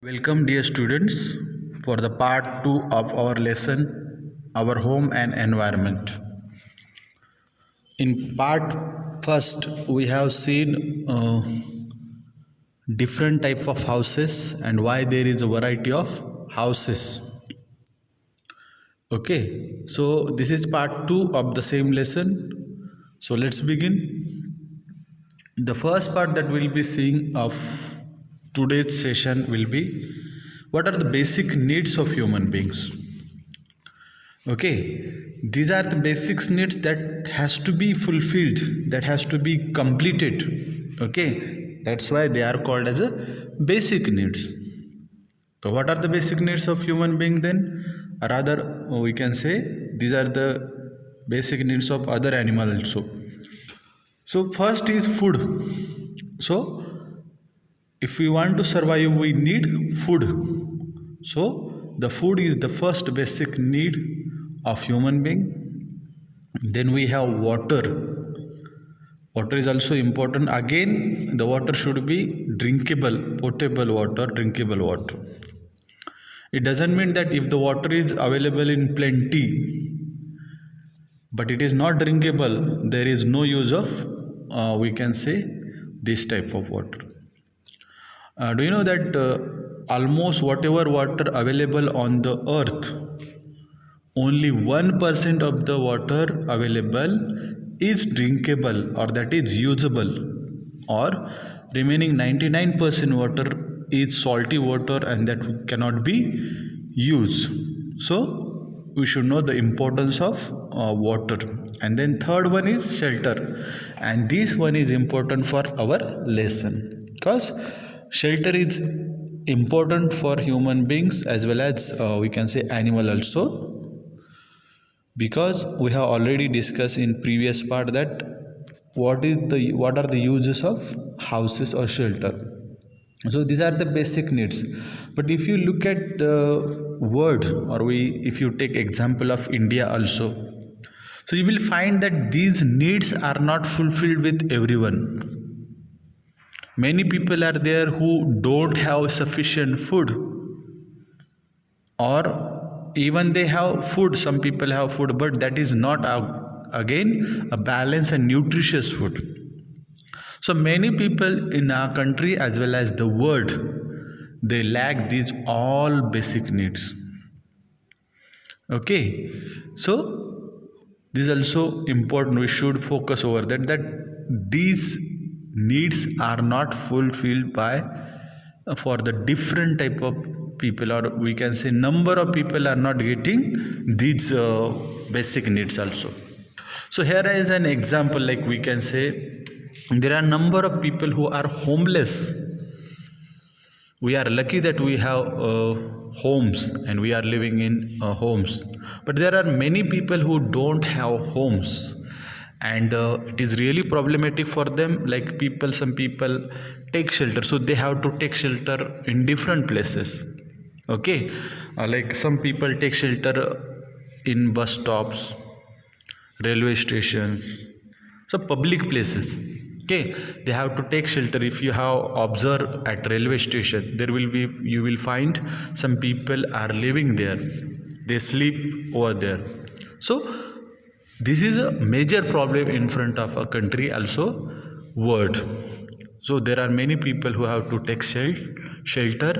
Welcome, dear students, for the part 2 of our lesson, Our Home and Environment. In part first, we have seen different type of houses and why there is a variety of houses. Okay, so this is part 2 of the same lesson. So let's begin. The first part that we'll be seeing of today's session will be what are the basic needs of human beings. Okay, these are the basic needs that has to be fulfilled, that has to be completed. Okay, that's why they are called as a basic needs. So what are the basic needs of human being then? Rather, we can say these are the basic needs of other animal also. So first is food. So if we want to survive, we need food. So the food is the first basic need of human being. Then we have water. Water is also important. Again, the water should be drinkable, potable water, drinkable water. It doesn't mean that if the water is available in plenty but it is not drinkable, there is no use of we can say this type of water. Do you know that almost whatever water available on the earth, only 1% of the water available is drinkable, or that is usable, or remaining 99% water is salty water and that cannot be used. So we should know the importance of water. And then third one is shelter, and this one is important for our lesson because shelter is important for human beings as well as we can say animal also, because we have already discussed in previous part that what are the uses of houses or shelter. So these are the basic needs. But if you look at the world, or if you take example of India also, so you will find that these needs are not fulfilled with everyone. Many people are there who don't have sufficient food, or even they have food, some people have food, but that is not again a balanced and nutritious food. So many people in our country as well as the world, they lack these all basic needs. Okay, so this is also important, we should focus over that these needs are not fulfilled by for the different type of people, or we can say number of people are not getting these basic needs also. So here is an example, like we can say there are number of people who are homeless. We are lucky that we have homes and we are living in homes, but there are many people who don't have homes, and it is really problematic for them. Like some people take shelter, so they have to take shelter in different places. Okay, like some people take shelter in bus stops, railway stations, so public places. Okay, they have to take shelter. If you have observed at railway station, there will be, you will find some people are living there, they sleep over there. So this is a major problem in front of a country also, world. So there are many people who have to take shelter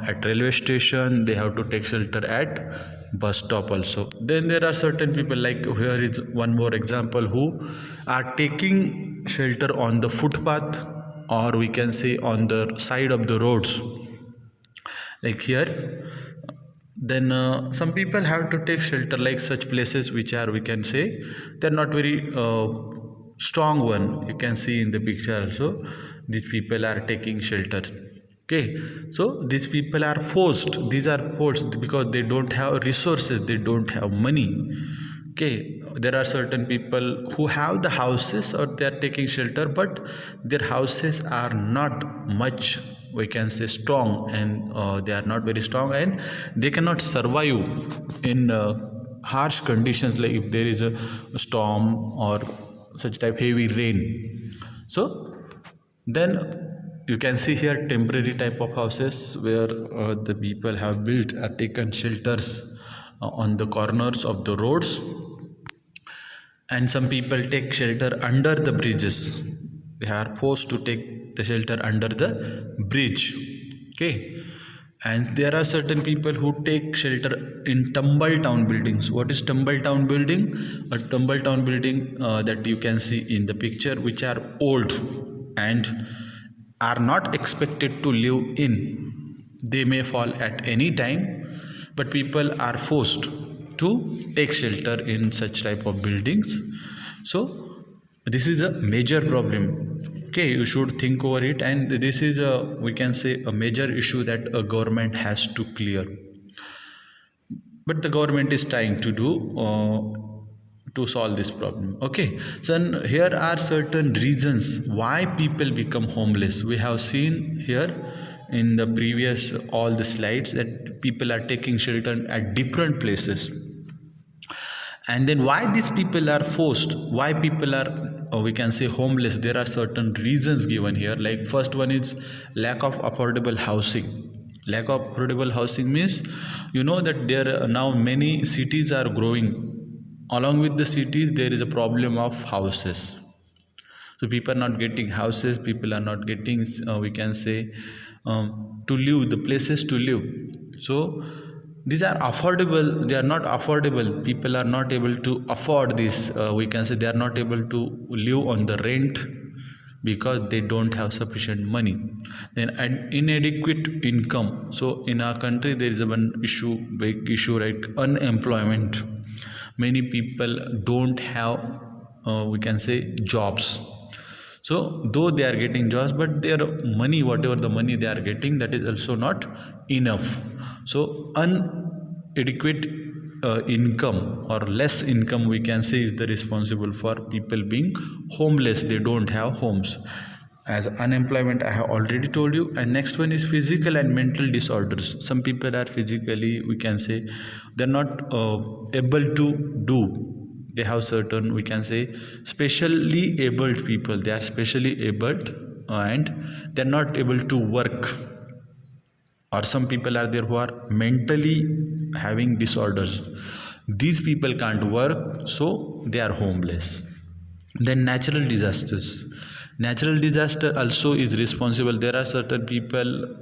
at railway station, they have to take shelter at bus stop also. Then there are certain people, like here is one more example, who are taking shelter on the footpath, or we can say on the side of the roads, like here. Then some people have to take shelter like such places which are, we can say, they're not very strong one. You can see in the picture also, these people are taking shelter. Okay, so these people are forced, these are forced because they don't have resources, they don't have money. Okay, there are certain people who have the houses or they are taking shelter, but their houses are not much, we can say, strong, and they are not very strong, and they cannot survive in harsh conditions, like if there is a storm or such type heavy rain. So then you can see here temporary type of houses where the people have built taken shelters on the corners of the roads, and some people take shelter under the bridges. They are forced to take the shelter under the bridge. Okay, and there are certain people who take shelter in tumble town buildings. What is tumble town building? A tumble town building that you can see in the picture, which are old and are not expected to live in. They may fall at any time, but people are forced to take shelter in such type of buildings. So this is a major problem. Okay, you should think over it, and this is a, we can say, a major issue that a government has to clear, but the government is trying to do to solve this problem. Okay, so here are certain reasons why people become homeless. We have seen here in the previous all the slides that people are taking shelter at different places, and then why these people are forced, why people are we can say homeless. There are certain reasons given here. Like first one is lack of affordable housing. Lack of affordable housing means, you know, that there are now many cities are growing. Along with the cities, there is a problem of houses. So people are not getting houses, people are not getting we can say to live, the places to live. So these are affordable, they are not affordable. People are not able to afford this. We can say they are not able to live on the rent because they don't have sufficient money. Then inadequate income. So in our country there is one issue, big issue, like unemployment. Many people don't have we can say jobs. So though they are getting jobs, but their money, whatever the money they are getting, that is also not enough. So inadequate income or less income, we can say, is the responsible for people being homeless. They don't have homes. As unemployment, I have already told you. And next one is physical and mental disorders. Some people are physically, we can say, they're not able to do. They have certain, we can say, specially abled people. They are specially abled and they're not able to work. Or some people are there who are mentally having disorders. These people can't work, so they are homeless. Then natural disasters. Natural disaster also is responsible. There are certain people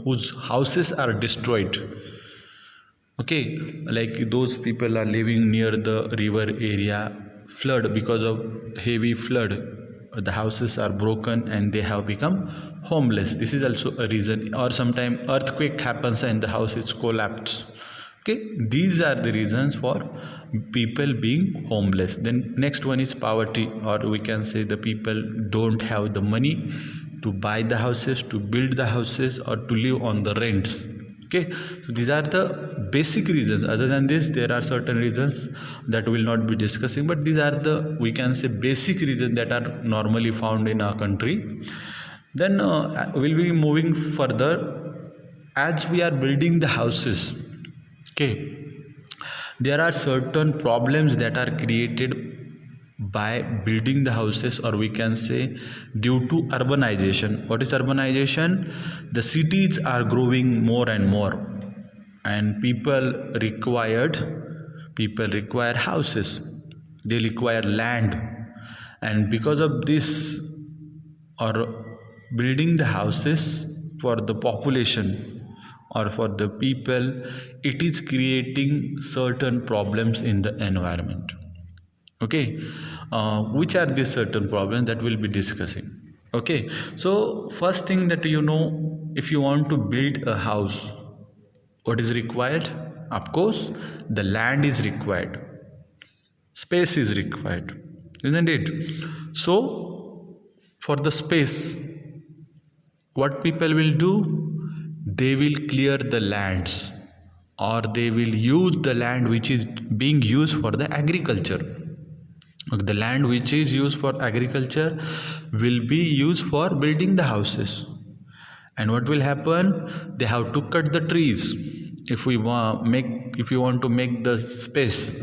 whose houses are destroyed. Okay, like those people are living near the river area, flood, because of heavy flood, the houses are broken and they have become homeless. This is also a reason. Or sometimes earthquake happens and the house is collapsed. Okay, these are the reasons for people being homeless. Then next one is poverty, or we can say the people don't have the money to buy the houses, to build the houses, or to live on the rents. Okay, so these are the basic reasons. Other than this, there are certain reasons that we will not be discussing, but these are the, we can say, basic reasons that are normally found in our country. Then we'll be moving further. As we are building the houses, okay, there are certain problems that are created by building the houses, or we can say due to urbanization. What is urbanization? The cities are growing more and more, and people require houses, they require land, and because of this, or building the houses for the population or for the people, it is creating certain problems in the environment. Okay, which are these certain problems that we'll be discussing? Okay, so first thing that you know, if you want to build a house, what is required? Of course, the land is required, space is required, isn't it? So for the space, what people will do? They will clear the lands, or they will use the land which is being used for the agriculture. The land which is used for agriculture will be used for building the houses. And what will happen? They have to cut the trees. If you want to make the space,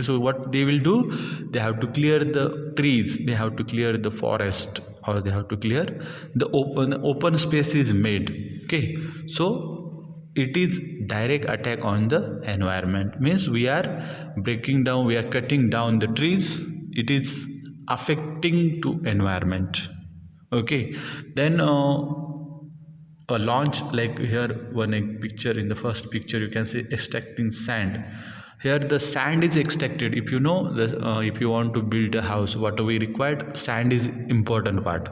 so what they will do? They have to clear the trees. They have to clear the forest. or they have to clear the open space is made. Okay, so it is direct attack on the environment, means we are breaking down, we are cutting down the trees, it is affecting to environment. Okay, then a launch, like here one picture, in the first picture you can see extracting sand. Here the sand is extracted. If you know if you want to build a house, what we required, sand is important part.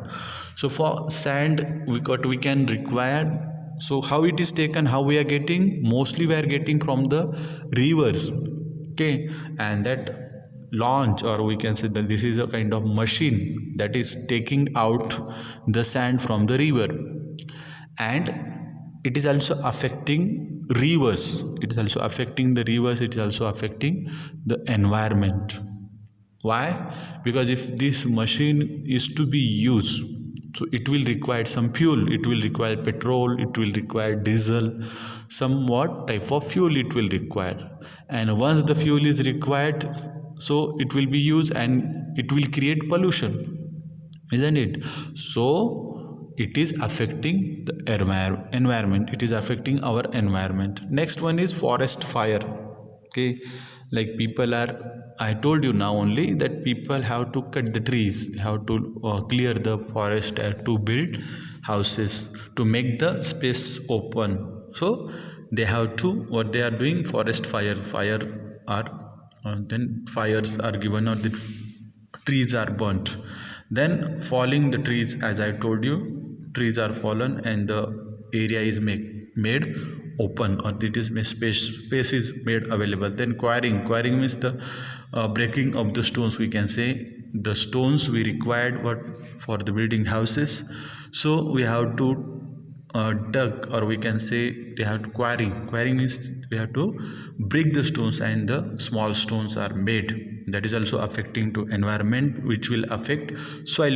So for sand what we can require, so how it is taken, how we are getting, mostly we are getting from the rivers. Okay, and that launch, or we can say that this is a kind of machine that is taking out the sand from the river, and it is also affecting rivers, it is also affecting the rivers, it is also affecting the environment. Why? Because if this machine is to be used, so it will require some fuel, it will require petrol, it will require diesel, somewhat type of fuel it will require, and once the fuel is required, so it will be used and it will create pollution, isn't it? So it is affecting the environment, it is affecting our environment. Next one is forest fire. Okay, like people are, I told you now only that people have to cut the trees, have to clear the forest to build houses, to make the space open. So they have to, what they are doing, forest fire are then fires are given, or the trees are burnt, then falling the trees, as I told you, trees are fallen and the area is made open, or it is space is made available. Then quarrying means the breaking of the stones, we can say the stones we required what for the building houses, so we have to dug, or we can say they have to quarrying means we have to break the stones and the small stones are made, that is also affecting to environment, which will affect soil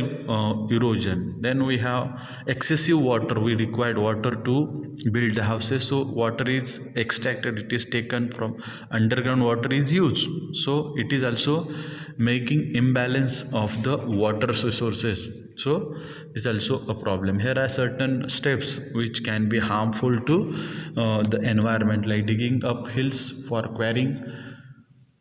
erosion. Then we have excessive water, we required water to build the houses, so water is extracted, it is taken from underground, water is used, so it is also making imbalance of the water resources, so it's also a problem. Here are certain steps which can be harmful to the environment, like digging up hills for quarrying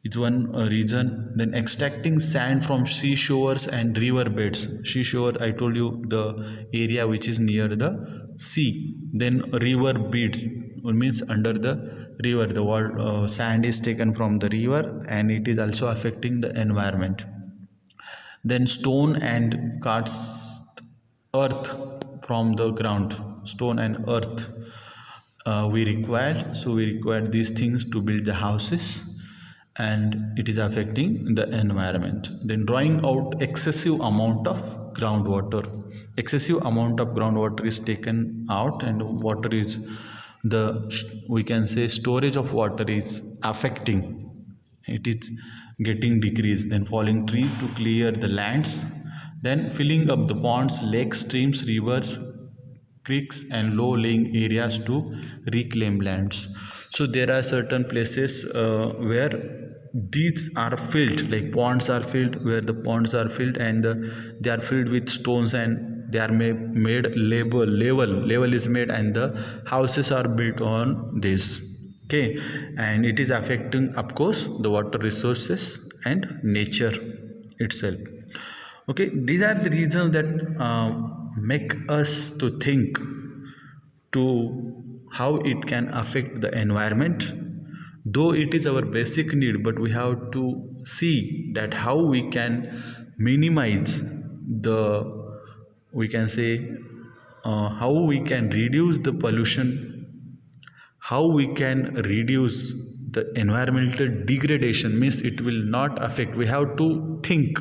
is one reason. Then extracting sand from seashores and river beds. Seashore, I told you, the area which is near the sea. Then river beds, means under the river, the sand is taken from the river and it is also affecting the environment. Then stone and cast earth from the ground, stone and earth we require, so we require these things to build the houses, and it is affecting the environment. Then drawing out excessive amount of groundwater, excessive amount of groundwater is taken out, and water is the, we can say, storage of water is affecting, it is getting decreased. Then falling trees to clear the lands, then filling up the ponds, lakes, streams, rivers, creeks and low lying areas to reclaim lands. So there are certain places where these are filled, like ponds are filled, where the ponds are filled and they are filled with stones, and they are made level is made, and the houses are built on this. Okay, and it is affecting, of course, the water resources and nature itself. Okay, these are the reasons that make us to think to how it can affect the environment, though it is our basic need, but we have to see that how we can minimize the, we can say, how we can reduce the pollution, how we can reduce the environmental degradation, means it will not affect. We have to think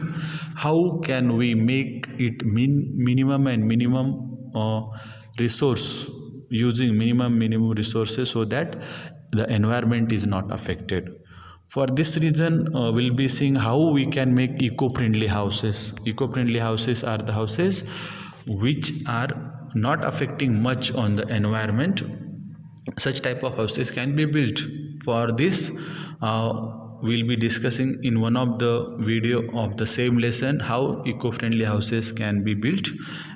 how can we make it minimum resource, using minimum resources, so that the environment is not affected. For this reason, we'll be seeing how we can make eco-friendly houses. Eco-friendly houses are the houses which are not affecting much on the environment. Such type of houses can be built. For this, we'll be discussing in one of the video of the same lesson how eco-friendly houses can be built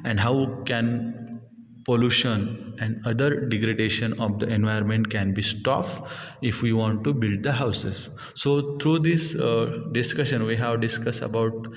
and how can pollution and other degradation of the environment can be stopped if we want to build the houses. So through this discussion we have discussed about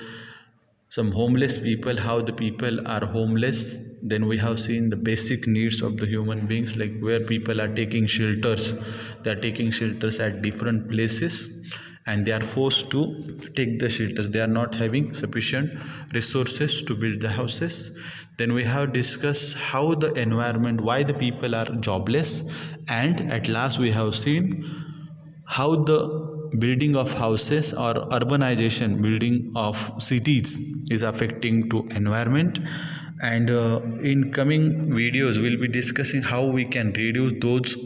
some homeless people, how the people are homeless. Then we have seen the basic needs of the human beings, like where people are taking shelters. They are taking shelters at different places and they are forced to take the shelters. They are not having sufficient resources to build the houses. Then we have discussed how the environment, why the people are jobless, and at last we have seen how the building of houses or urbanization, building of cities is affecting to environment. And in coming videos we'll be discussing how we can reduce those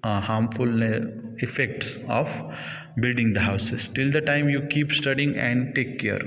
harmful effects of building the houses. Till the time, you keep studying and take care.